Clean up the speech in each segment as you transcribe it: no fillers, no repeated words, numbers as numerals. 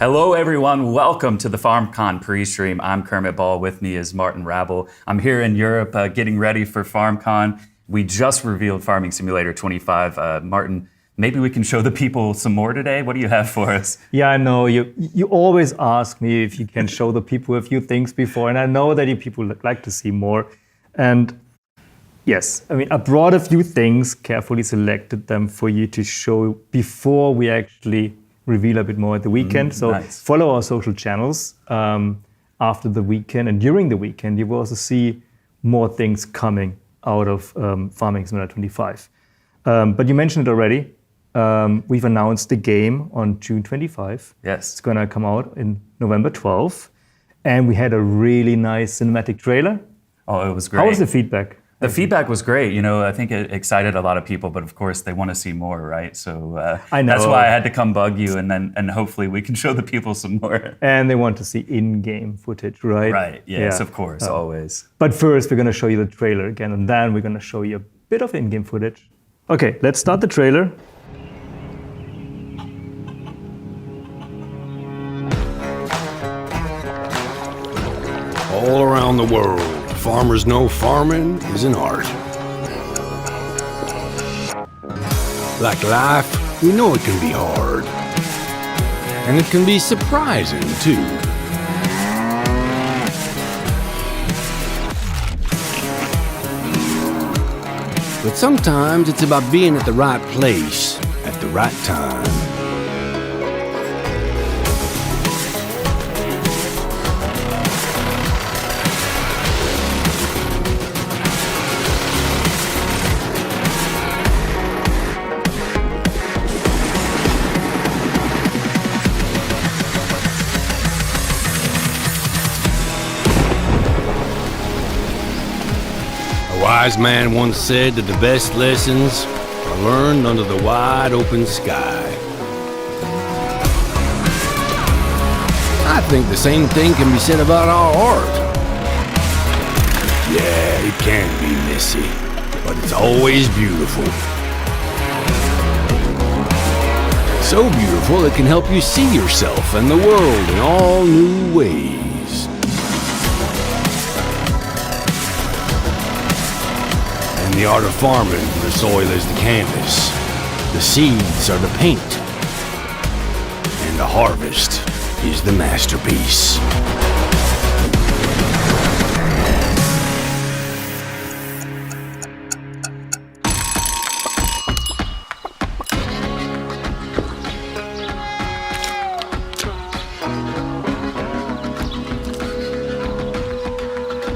Hello, everyone. Welcome to the FarmCon pre-stream. I'm Kermit Ball. With me is Martin Rabel. I'm here in Europe getting ready for FarmCon. We just revealed Farming Simulator 25. Martin, maybe we can show the people some more today. What do you have for us? Yeah, I know. You always ask me if you can show the people a few things before, and I know that you people like to see more. And yes, I mean, I brought a few things, carefully selected them for you to show before we actually reveal a bit more at the weekend. So nice. Follow our social channels after the weekend, and during the weekend you will also see more things coming out of Farming Simulator 25. But you mentioned it already. We've announced the game on June 25. Yes. It's going to come out in November 12. And we had a really nice cinematic trailer. Oh, it was great. How was the feedback? The feedback was great. You know, I think it excited a lot of people, but of course they want to see more, right? So I know. That's why I had to come bug you, and hopefully we can show the people some more. And they want to see in-game footage, right? Right, yes, of course, always. But first we're going to show you the trailer again, and then we're going to show you a bit of in-game footage. Okay, let's start the trailer. All around the world, farmers know farming is an art. Like life, we know it can be hard. And it can be surprising, too. But sometimes it's about being at the right place at the right time. A wise man once said that the best lessons are learned under the wide open sky. I think the same thing can be said about our art. Yeah, it can be messy, but it's always beautiful. So beautiful it can help you see yourself and the world in all new ways. In the art of farming, the soil is the canvas, the seeds are the paint, and the harvest is the masterpiece.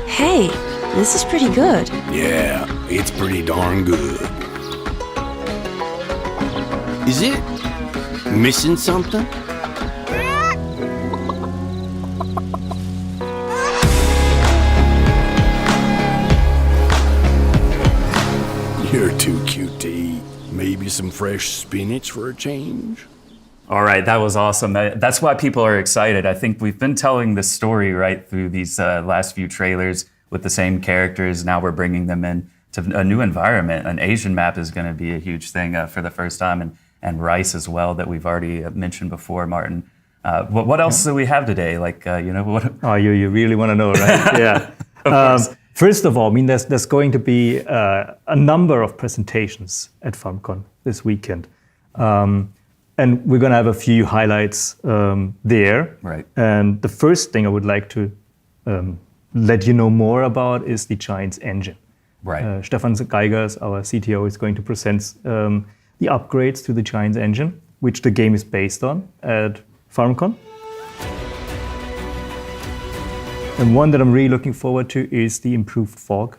Hey, this is pretty good. Yeah, it's pretty darn good. Is it missing something? You're too cute to eat. Maybe some fresh spinach for a change? All right, that was awesome. That's why people are excited. I think we've been telling this story right through these last few trailers with the same characters. Now we're bringing them in to a new environment. An Asian map is going to be a huge thing for the first time, and rice as well that we've already mentioned before, Martin. What else do we have today? Like, what? Oh, you really want to know, right? Yeah. First of all, I mean, there's going to be a number of presentations at FarmCon this weekend. And we're going to have a few highlights there. Right. And the first thing I would like to let you know more about is the Giants engine. Right. Stefan Geigers, our CTO, is going to present the upgrades to the Giants engine, which the game is based on at FarmCon. And one that I'm really looking forward to is the improved fog.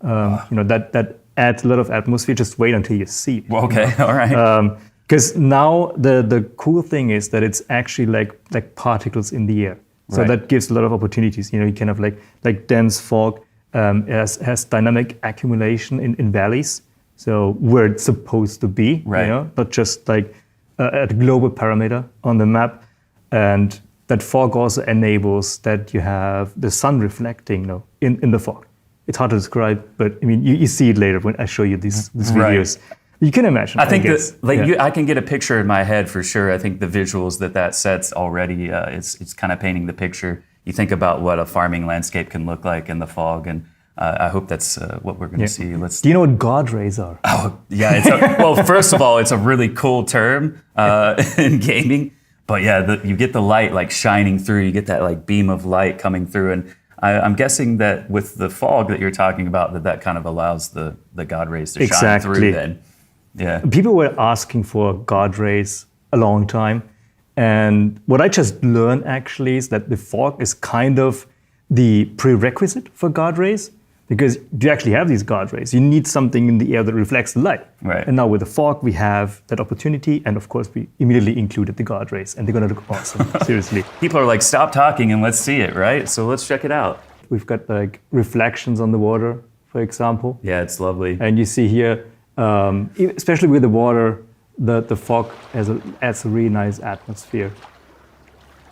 That adds a lot of atmosphere. Just wait until you see it. Well, okay, all right. Because now the cool thing is that it's actually like particles in the air. So Right. that gives a lot of opportunities. You can have like dense fog. It has dynamic accumulation in valleys. So where it's supposed to be, Right. Not just like at a global parameter on the map. And that fog also enables that you have the sun reflecting in the fog. It's hard to describe, but I mean, you see it later when I show you these videos. You can imagine. I think guess. that, like, Yeah. I can get a picture in my head for sure. I think the visuals that sets already, it's kind of painting the picture. You think about what a farming landscape can look like in the fog, and I hope that's what we're going to see. Do you know what God rays are? Oh, yeah. Well, first of all, it's a really cool term in gaming. But yeah, you get the light like shining through. You get that like beam of light coming through, and I'm guessing that with the fog that you're talking about, that kind of allows the God rays to shine through. Then, yeah. People were asking for God rays a long time, and what I just learned actually is that the fog is kind of the prerequisite for God rays. Because to actually have these God rays, you need something in the air that reflects the light. Right. And now with the fog, we have that opportunity. And of course, we immediately included the God rays. And they're going to look awesome, seriously. People are like, stop talking and let's see it, right? So let's check it out. We've got like reflections on the water, for example. Yeah, it's lovely. And you see here, especially with the water, the fog adds a really nice atmosphere.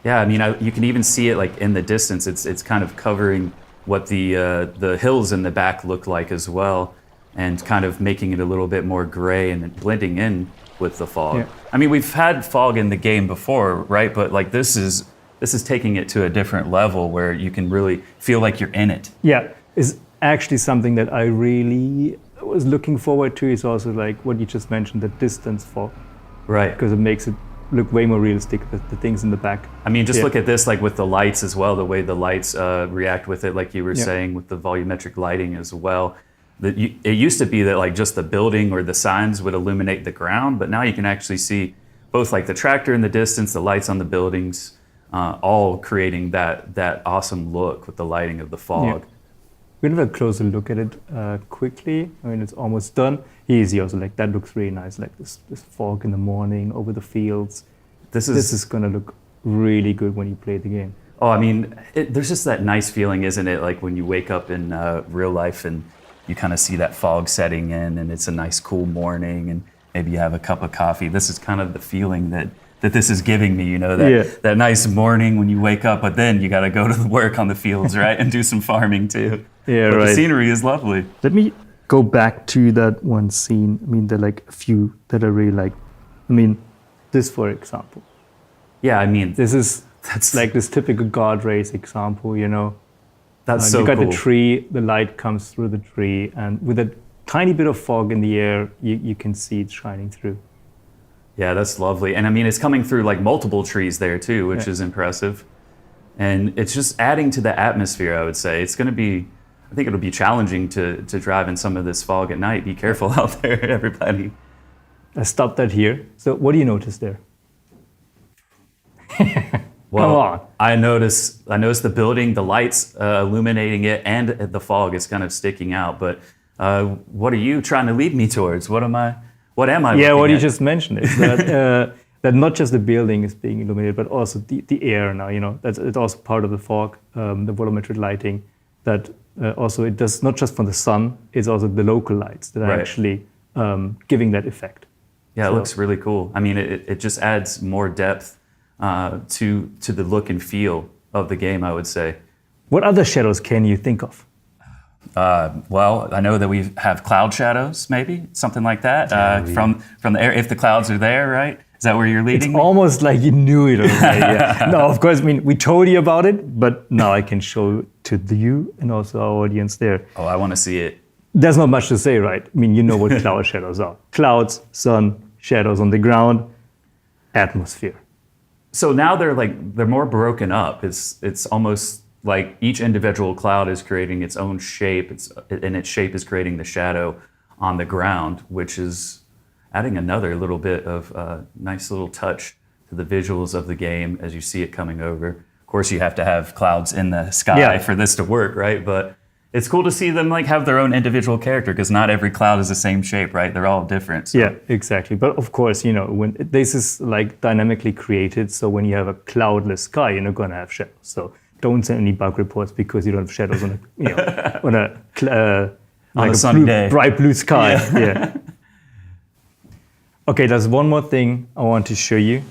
Yeah, I mean, you can even see it like in the distance. It's kind of covering what the hills in the back look like as well, and kind of making it a little bit more gray and blending in with the fog. Yeah. I mean, we've had fog in the game before, right? But like this is taking it to a different level where you can really feel like you're in it. Yeah, it's actually something that I really was looking forward to. Is also like what you just mentioned, the distance fog. Right. Because it makes it look way more realistic, the things in the back. I mean, just look at this, like with the lights as well, the way the lights react with it, like you were saying, with the volumetric lighting as well. It used to be that like just the building or the signs would illuminate the ground, but now you can actually see both like the tractor in the distance, the lights on the buildings, all creating that awesome look with the lighting of the fog. Yeah. We'll have a closer look at it quickly. I mean, it's almost done. Easy also, like that looks really nice, like this fog in the morning over the fields. This is gonna look really good when you play the game. Oh, I mean, there's just that nice feeling, isn't it? Like when you wake up in real life and you kind of see that fog setting in and it's a nice cool morning and maybe you have a cup of coffee. This is kind of the feeling that this is giving me, you know, that nice morning when you wake up, but then you got to go to work on the fields, right? And do some farming too. Yeah, but right. The scenery is lovely. Let me go back to that one scene. I mean, there are like a few that I really like. I mean, this, for example. Yeah, I mean, That's like this typical God rays example, you know. That's so cool. You got cool. the tree, the light comes through the tree, and with a tiny bit of fog in the air, you can see it shining through. Yeah, that's lovely. And I mean, it's coming through like multiple trees there too, which is impressive. And it's just adding to the atmosphere, I would say. I think it'll be challenging to drive in some of this fog at night. Be careful out there, everybody. I stopped that here. So what do you notice there? Well, Come on. I noticed the building, the lights illuminating it, and the fog is kind of sticking out. But what are you trying to lead me towards? What am I? Yeah, what you at? just mentioned is that that not just the building is being illuminated, but also the air now. You know, it's also part of the fog, the volumetric lighting. That also it does not just from the sun; it's also the local lights that are actually giving that effect. Yeah, it looks really cool. I mean, it just adds more depth to the look and feel of the game, I would say. What other shadows can you think of? Well, I know that we have cloud shadows, maybe something like that from the air. If the clouds are there, right? Is that where you're leading me? Almost like you knew it already. Yeah. No, of course. I mean, we told you about it, but now I can show it to you and also our audience there. Oh, I want to see it. There's not much to say, right? I mean, you know what cloud shadows are: clouds, sun, shadows on the ground, atmosphere. So now they're more broken up. It's almost like each individual cloud is creating its own shape, and its shape is creating the shadow on the ground, which is adding another little bit of nice little touch to the visuals of the game as you see it coming over. Of course, you have to have clouds in the sky for this to work, right? But it's cool to see them like have their own individual character, because not every cloud is the same shape, right? They're all different. So. Yeah, exactly. But of course, you know, when this is like dynamically created, so when you have a cloudless sky, you're not going to have shadows. So don't send any bug reports because you don't have shadows on a sunny day. Bright blue sky. Yeah. Okay, there's one more thing I want to show you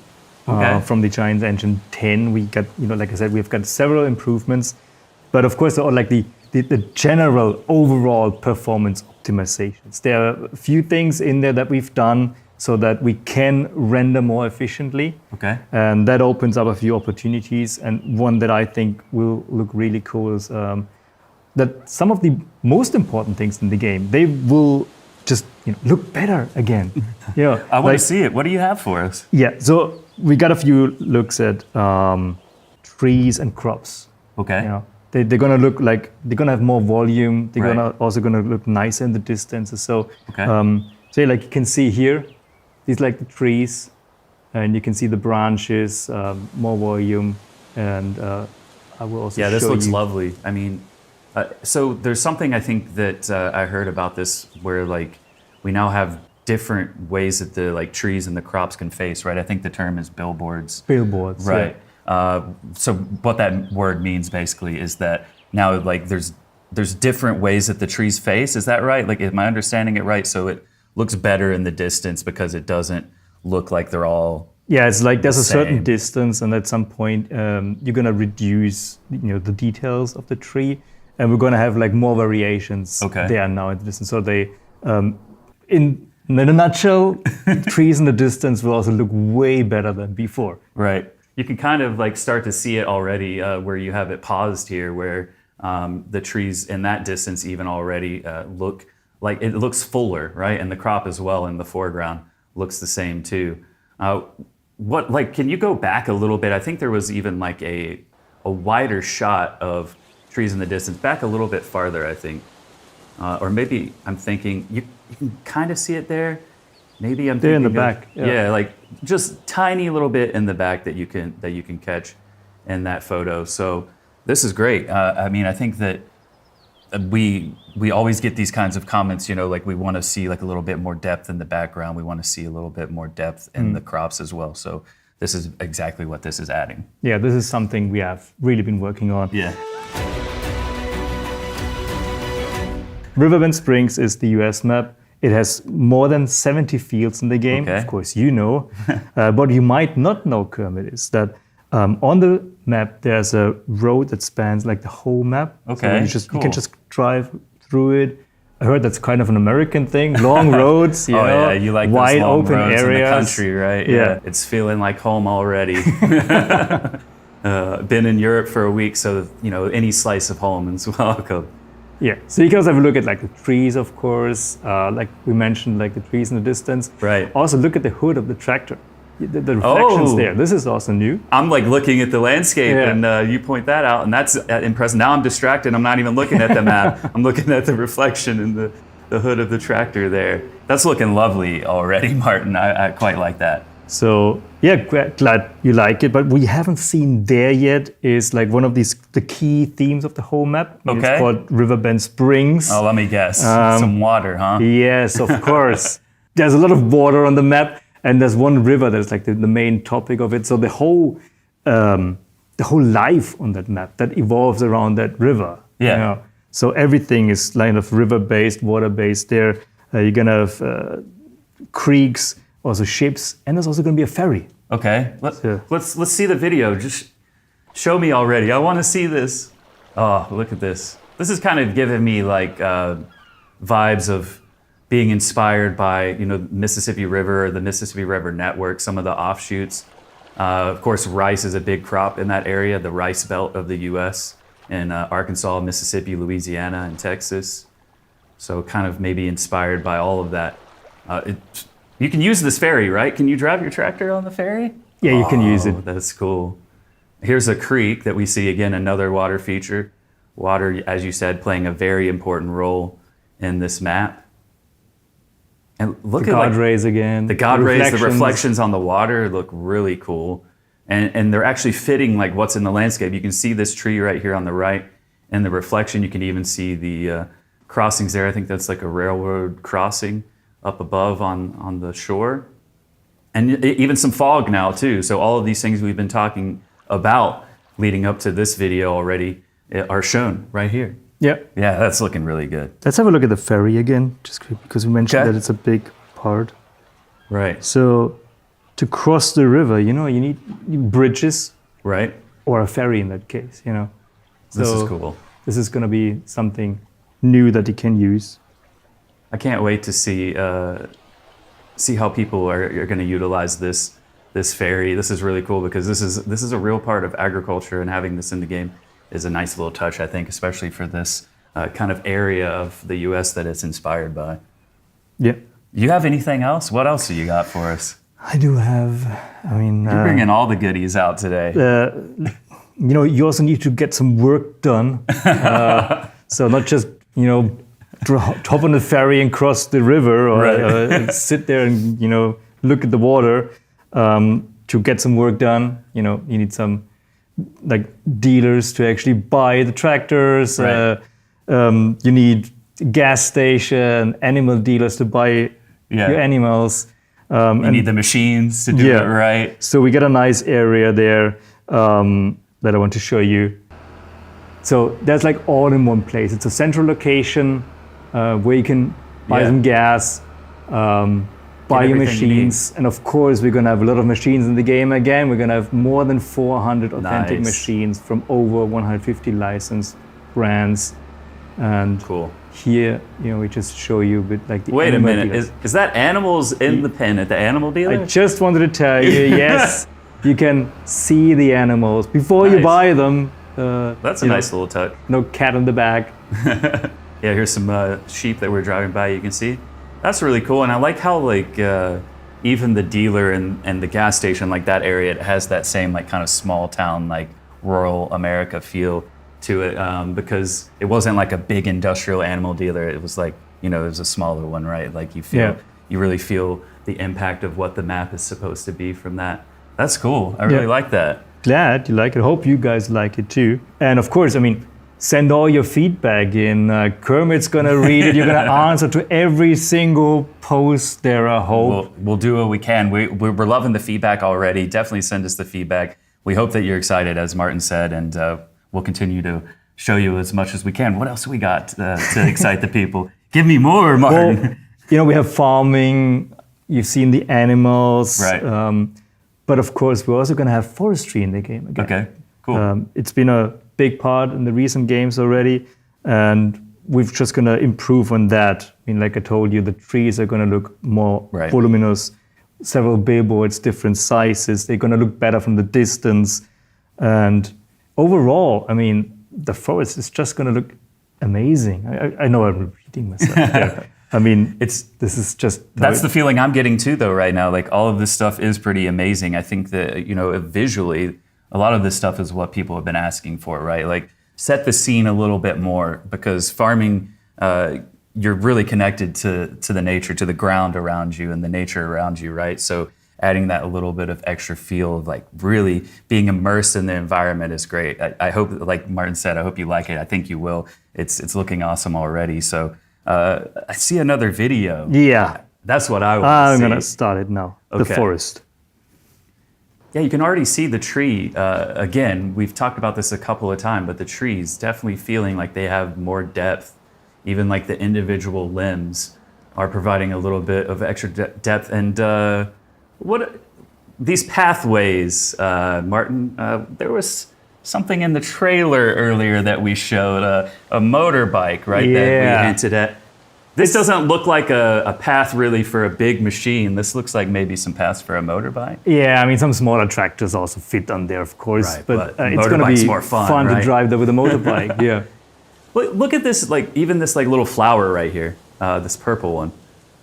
from the Giants Engine 10. We got, you know, like I said, we've got several improvements, but of course, like the the general overall performance optimizations. There are a few things in there that we've done so that we can render more efficiently. Okay. And that opens up a few opportunities. And one that I think will look really cool is that some of the most important things in the game, they will just look better again. I want to see it. What do you have for us? Yeah, so we got a few looks at trees and crops. Okay. They're gonna look like they're gonna have more volume. They're Right. also gonna look nicer in the distance. So, Okay. so like you can see here, these like the trees, and you can see the branches, more volume, and I will also Yeah, this show looks you. lovely. I mean, so there's something I think that I heard about this where like we now have different ways that the like trees and the crops can face, right? I think the term is billboards. Billboards, Right. So what that word means basically is that now like there's different ways that the trees face. Is that right? Like, am I understanding it right? So it looks better in the distance because it doesn't look like they're all. Yeah, it's like there's a certain same. distance, and at some point you're gonna reduce, the details of the tree, and we're gonna have like more variations Okay. there now in the distance. So they, in a nutshell, trees in the distance will also look way better than before. Right. You can kind of like start to see it already where you have it paused here, where the trees in that distance even already look like it looks fuller, right? And the crop as well in the foreground looks the same too. Can you go back a little bit? I think there was even like a wider shot of trees in the distance, back a little bit farther, I think. Or maybe I'm thinking, you can kind of see it there. Maybe I'm There in the thinking of- back, yeah. like just tiny little bit in the back that you can catch in that photo. So this is great. I mean, I think that we always get these kinds of comments, like we want to see like a little bit more depth in the background. We want to see a little bit more depth in the crops as well. So this is exactly what this is adding. Yeah, this is something we have really been working on. Yeah. Riverbend Springs is the US map. It has more than 70 fields in the game. Okay. Of course, you know. What you might not know, Kermit, is that on the map there's a road that spans like the whole map. Okay, So you cool. can just drive through it. I heard that's kind of an American thing. Long roads, Oh yeah, you like those wide long open roads areas. in the country, right? Yeah. It's feeling like home already. Been in Europe for a week, so any slice of home is welcome. Yeah, so you can also have a look at like the trees, of course. Like we mentioned, like the trees in the distance. Right. Also look at the hood of the tractor. The reflections Oh. there. This is also new. I'm like looking at the landscape, Yeah. and you point that out, and that's impressive. Now I'm distracted. I'm not even looking at the map. I'm looking at the reflection in the hood of the tractor there. That's looking lovely already, Martin. I quite like that. So yeah, glad you like it. But we haven't seen there yet is like one of the key themes of the whole map. Okay. It's called Riverbend Springs. Oh, let me guess. Some water, huh? Yes, of course. There's a lot of water on the map, and there's one river that's like the main topic of it. So the whole life on that map that evolves around that river. Yeah. So everything is kind of river-based, water-based there. You're gonna have creeks, also ships, and there's also gonna be a ferry. Okay. Yeah. Let's see the video. Just show me already. I want to see this. Oh, look at this. This is kind of giving me like vibes of being inspired by Mississippi River or the Mississippi River Network, some of the offshoots. Of course, rice is a big crop in that area, the rice belt of the U.S. in Arkansas, Mississippi, Louisiana, and Texas. So kind of maybe inspired by all of that. You can use this ferry, right? Can you drive your tractor on the ferry? Yeah, you can use it. That's cool. Here's a creek that we see again, another water feature. Water, as you said, playing a very important role in this map. And look The at God rays again. the God rays, the reflections on the water look really cool. And they're actually fitting like what's in the landscape. You can see this tree right here on the right, and the reflection. You can even see the crossings there. I think that's like a railroad crossing up above on the shore. And even some fog now too. So all of these things we've been talking about leading up to this video already are shown right here. Yeah. Yeah, that's looking really good. Let's have a look at the ferry again, just because we mentioned Okay. that it's a big part. Right, So to cross the river, you need bridges right. or a ferry in that case, This is So cool. this is going to be something new that you can use. I can't wait to see how people are going to utilize this ferry. This is really cool because this is a real part of agriculture, and having this in the game is a nice little touch, I think, especially for this kind of area of the U.S. that it's inspired by. Yeah. You have anything else? What else do you got for us? I do have, You're bringing all the goodies out today. You also need to get some work done. So not just, hop on the ferry and cross the river or sit there and, look at the water. To get some work done, you need some like dealers to actually buy the tractors. Right. You need gas station, animal dealers to buy your animals. You need the machines to do it right. So we got a nice area there that I want to show you. So that's like all in one place. It's a central location where you can buy some gas, buy your machines. And of course, we're going to have a lot of machines in the game again. We're going to have more than 400 authentic machines from over 150 licensed brands. And cool. Here, we just show you with like the Wait a animal minute, dealers. is that animals in the pen at the animal dealer? I just wanted to tell you, yes, you can see the animals before you buy them. That's a nice little touch. No cat on the back. Yeah, here's some sheep that we're driving by, you can see. That's really cool, and I like how even the dealer and the gas station, like that area, it has that same like kind of small town, like rural America feel to it, because it wasn't like a big industrial animal dealer. It was like, it was a smaller one, right? Like you really feel the impact of what the map is supposed to be from that. That's cool. I really like that. Glad you like it. Hope you guys like it too. And of course, send all your feedback in. Kermit's gonna read it. You're gonna answer to every single post there, I hope. We'll do what we can. We're loving the feedback already. Definitely send us the feedback. We hope that you're excited, as Martin said, and we'll continue to show you as much as we can. What else do we got to excite the people? Give me more, Martin. Well, we have farming. You've seen the animals. Right. But of course, we're also going to have forestry in the game again. Okay, cool. It's been a big part in the recent games already, and we're just going to improve on that. Like I told you, the trees are going to look more voluminous. Several billboards, different sizes. They're going to look better from the distance. And overall, the forest is just going to look amazing. I know I'm repeating myself there. That's the feeling I'm getting too, though, right now. Like, all of this stuff is pretty amazing. I think that, visually, a lot of this stuff is what people have been asking for, right? Like, set the scene a little bit more, because farming, you're really connected to the nature, to the ground around you and the nature around you, right? So adding that a little bit of extra feel of like really being immersed in the environment is great. I hope, like Martin said, I hope you like it. I think you will. It's looking awesome already. So I see another video. Yeah. That's what I want to see. I'm going to start it now. Okay. The forest. Yeah, you can already see the tree. Again, we've talked about this a couple of times, but the trees definitely feeling like they have more depth. Even like the individual limbs are providing a little bit of extra depth. And these pathways, Martin, there was something in the trailer earlier that we showed, a motorbike, right? Yeah. That we hinted at. This doesn't look like a path really for a big machine. This looks like maybe some paths for a motorbike. Yeah, some smaller tractors also fit on there, of course. Right, but it's going to be more fun to drive there with a motorbike. Yeah. Look at this, even this little flower right here, this purple one.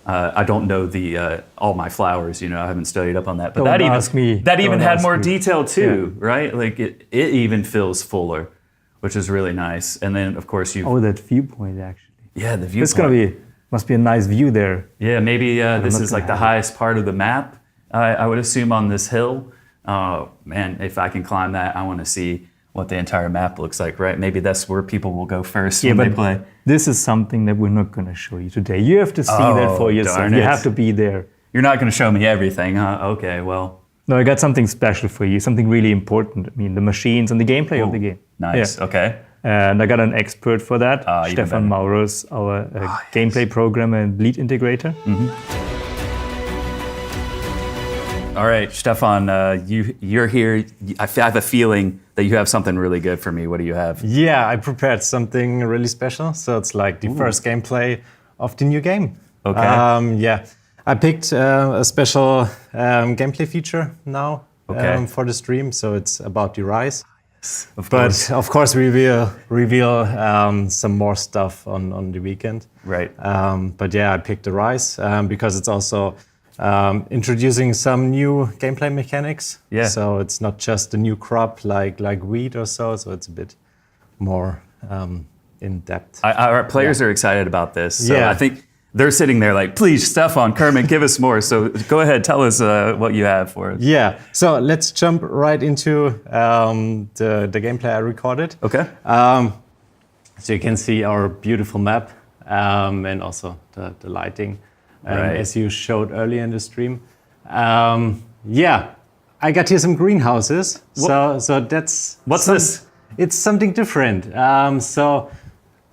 I don't know all my flowers, I haven't studied up on that. But that even had more detail too, right? Like it even feels fuller, which is really nice. And then of course that viewpoint actually. Yeah, the viewpoint. It's must be a nice view there. Yeah, maybe this is like the highest part of the map. I would assume on this hill. Oh man, if I can climb that, I want to see what the entire map looks like, right? Maybe that's where people will go first when they play. This is something that we're not going to show you today. You have to see that for yourself. You have to be there. You're not going to show me everything, huh? Okay, well. No, I got something special for you, something really important. The machines and the gameplay of the game. Nice, okay. And I got an expert for that, Stefan Mauros, our gameplay programmer and lead integrator. All right, Stefan, you're here. I have a feeling that you have something really good for me. What do you have? Yeah, I prepared something really special. So it's like the first gameplay of the new game. Okay. Yeah, I picked a special gameplay feature now for the stream. So it's about the rise. Of course. But of course, we will reveal some more stuff on the weekend. Right. But yeah, I picked the rise because it's also introducing some new gameplay mechanics. Yeah. So it's not just a new crop like wheat or so. So it's a bit more in depth. Our players are excited about this. So Yeah. I think they're sitting there like, please, Stefan, Kermit, give us more. So go ahead, tell us what you have for us. Yeah. So let's jump right into the gameplay I recorded. Okay. So you can see our beautiful map and also the lighting, Right. as you showed earlier in the stream. Yeah, I got here some greenhouses. So that's What's this? It's something different. So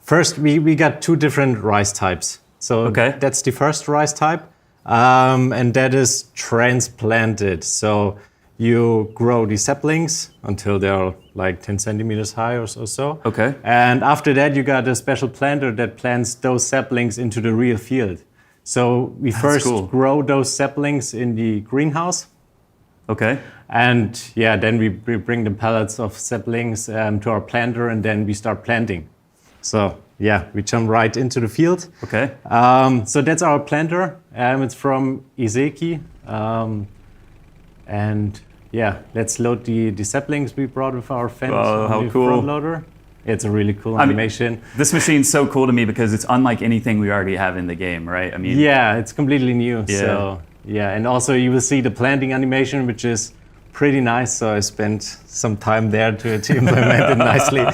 first we got two different rice types. So Okay. that's the first rice type, and that is transplanted. So you grow the saplings until they're like 10 centimeters high or so. Okay. And after that, you got a special planter that plants those saplings into the real field. So we first cool. grow those saplings in the greenhouse. Okay. And yeah, then we bring the pellets of saplings to our planter, and then we start planting. So yeah, we jump right into the field. Okay. So that's our planter. It's from Izeki. And yeah, let's load the saplings we brought with our fence Oh, how on the cool. front loader. It's a really cool I mean, animation. This machine's so cool to me because it's unlike anything we already have in the game, right? I mean, Yeah, it's completely new. Yeah. So yeah, and also you will see the planting animation, which is pretty nice. So I spent some time there to implement it nicely.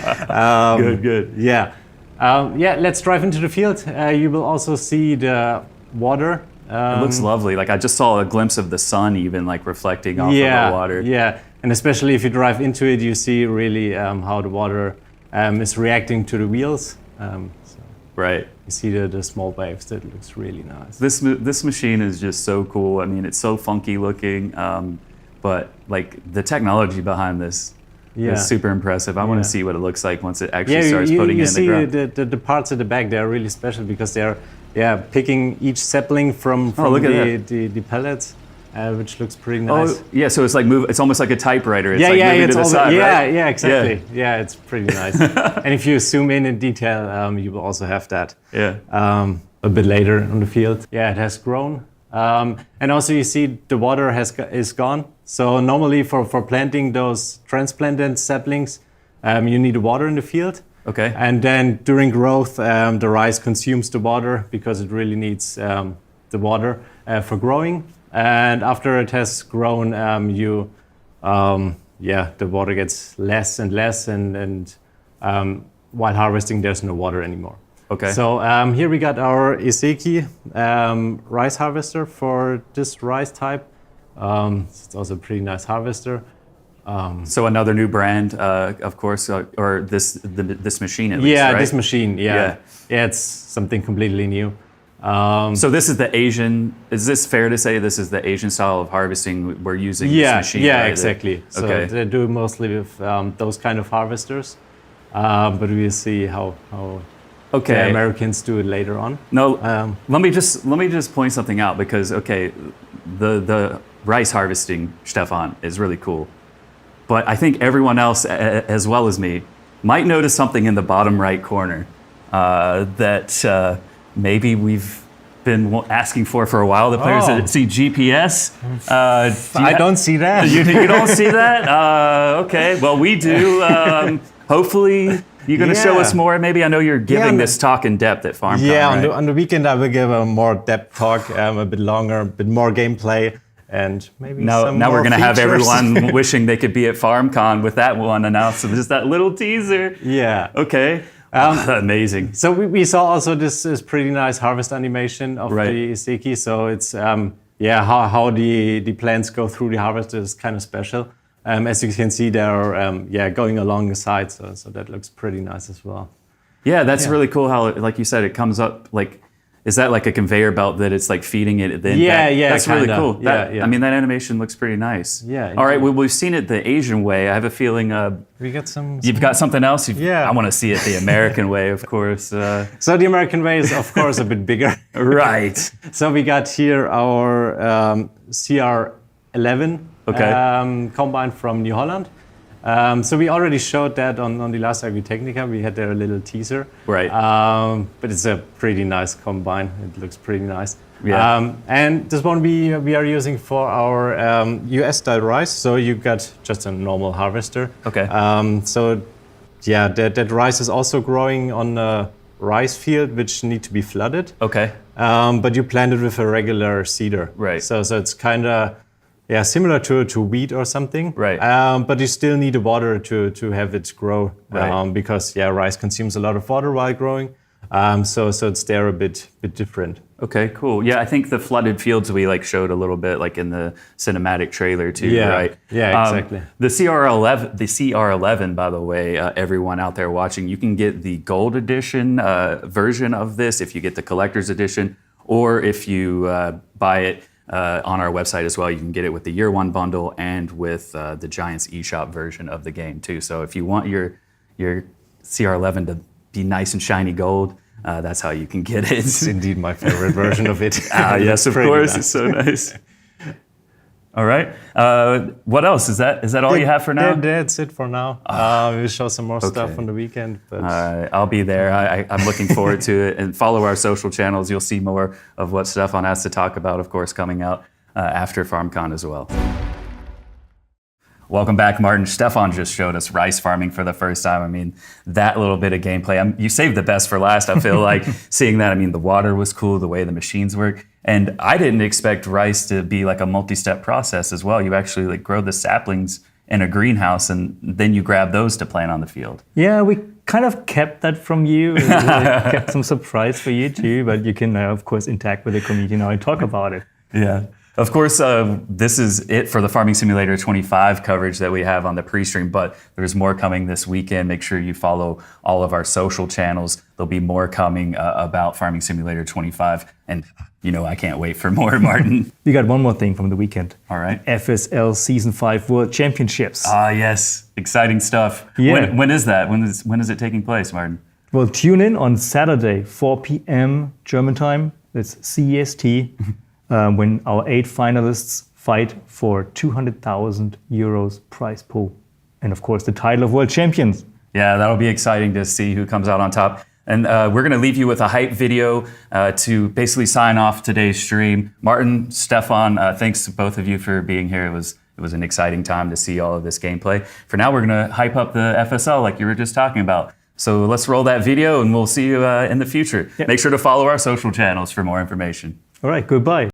good. Yeah. Yeah, let's drive into the field. You will also see the water. It looks lovely. Like I just saw a glimpse of the sun even like reflecting off of the water. Yeah, and especially if you drive into it, you see really how the water is reacting to the wheels. So Right. you see the small waves. That looks really nice. This machine is just so cool. I mean, it's so funky looking, but like the technology behind this is super impressive. I want Yeah. to see what it looks like once it actually starts putting you it in the see ground. the parts at the back. They're really special because they're picking each sapling from look at the pellets, which looks pretty nice. Oh, yeah, so it's like it's almost like a typewriter. It's Yeah, like yeah, moving it's to the all side, right? yeah, exactly. Yeah, it's pretty nice. And if you zoom in detail, you will also have that. Yeah. A bit later on the field. Yeah, it has grown. And also you see the water is gone. So normally for planting those transplanted saplings, you need water in the field. Okay. And then during growth, the rice consumes the water because it really needs the water for growing. And after it has grown, the water gets less and less, and while harvesting, there's no water anymore. Okay. So here we got our Izeki rice harvester for this rice type. It's also a pretty nice harvester. So another new brand, of course, or this machine at least, Yeah, right? this machine. Yeah. Yeah, it's something completely new. So this is the Asian. Is this fair to say this is the Asian style of harvesting we're using this machine? Yeah, right? exactly. So Okay. they do mostly with those kind of harvesters, but we'll see how the Okay. Americans do it later on. No, let me just point something out because the rice harvesting, Stefan, is really cool, but I think everyone else, as well as me, might notice something in the bottom right corner that maybe we've been asking for a while. The players that see GPS. I don't see that. You don't see that? Okay. Well, we do. Hopefully, you're going to show us more. Maybe I know you're giving this talk in depth at FarmCon. Yeah, right? on the weekend I will give a more depth talk, a bit longer, a bit more gameplay, and maybe some Now more we're going to have features. everyone wishing they could be at FarmCon with that one announced. So just that little teaser. Yeah. Okay. Amazing. So we saw also this pretty nice harvest animation of Right. the Izeki. So it's how the plants go through the harvest is kind of special. As you can see, they're going along the side, so that looks pretty nice as well. Yeah, that's really cool how, like you said, it comes up like Is that like a conveyor belt that it's like feeding it? Then that's really kinda. cool. Yeah. I mean, that animation looks pretty nice. Yeah, All right. Well, we've seen it the Asian way. I have a feeling We got some. you've got something else. Yeah. I want to see it the American way, of course. So the American way is, of course, a bit bigger. Right. So we got here our CR11 combine from New Holland. So we already showed that on the last Agri Technica. We had there a little teaser. Right. But it's a pretty nice combine. It looks pretty nice. Yeah. And this one we are using for our US style rice. So you got just a normal harvester. Okay. So yeah, that rice is also growing on a rice field which need to be flooded. Okay. But you plant it with a regular seeder. Right. So it's kind of similar to wheat or something. Right. But you still need the water to have it grow. Right. Because rice consumes a lot of water while growing. So it's there a bit different. Okay, cool. Yeah, I think the flooded fields we like showed a little bit like in the cinematic trailer too, right? Yeah, exactly. The CR11, by the way, everyone out there watching, you can get the gold edition version of this if you get the collector's edition, or if you buy it on our website as well, you can get it with the year one bundle and with the Giants eShop version of the game too. So if you want your CR11 to be nice and shiny gold, that's how you can get it. It's indeed my favorite version of it. Yes, of course. Nice. It's so nice. All right. What else? Is that all you have for now? That's it for now. We'll show some more stuff on the weekend. But I'll be there. I'm looking forward to it. And follow our social channels. You'll see more of what Stefan has to talk about, of course, coming out after FarmCon as well. Welcome back, Martin. Stefan just showed us rice farming for the first time. I mean, that little bit of gameplay, you saved the best for last, I feel like, seeing that. I mean, the water was cool, the way the machines work. And I didn't expect rice to be like a multi-step process as well. You actually like grow the saplings in a greenhouse and then you grab those to plant on the field. Yeah, we kind of kept that from you. We kept some surprise for you too, but you can, of course, interact with the community now and talk about it. Yeah. Of course, this is it for the Farming Simulator 25 coverage that we have on the pre-stream, but there's more coming this weekend. Make sure you follow all of our social channels. There'll be more coming about Farming Simulator 25. And, I can't wait for more, Martin. We got one more thing from the weekend. All right. FSL Season 5 World Championships. Ah, yes. Exciting stuff. Yeah. When is that? When is it taking place, Martin? Well, tune in on Saturday, 4 p.m. German time. That's CEST. When our 8 finalists fight for 200,000 euros prize pool. And of course, the title of world champions. Yeah, that'll be exciting to see who comes out on top. And we're going to leave you with a hype video to basically sign off today's stream. Martin, Stefan, thanks to both of you for being here. It was an exciting time to see all of this gameplay. For now, we're going to hype up the FSL like you were just talking about. So let's roll that video and we'll see you in the future. Yep. Make sure to follow our social channels for more information. All right, goodbye.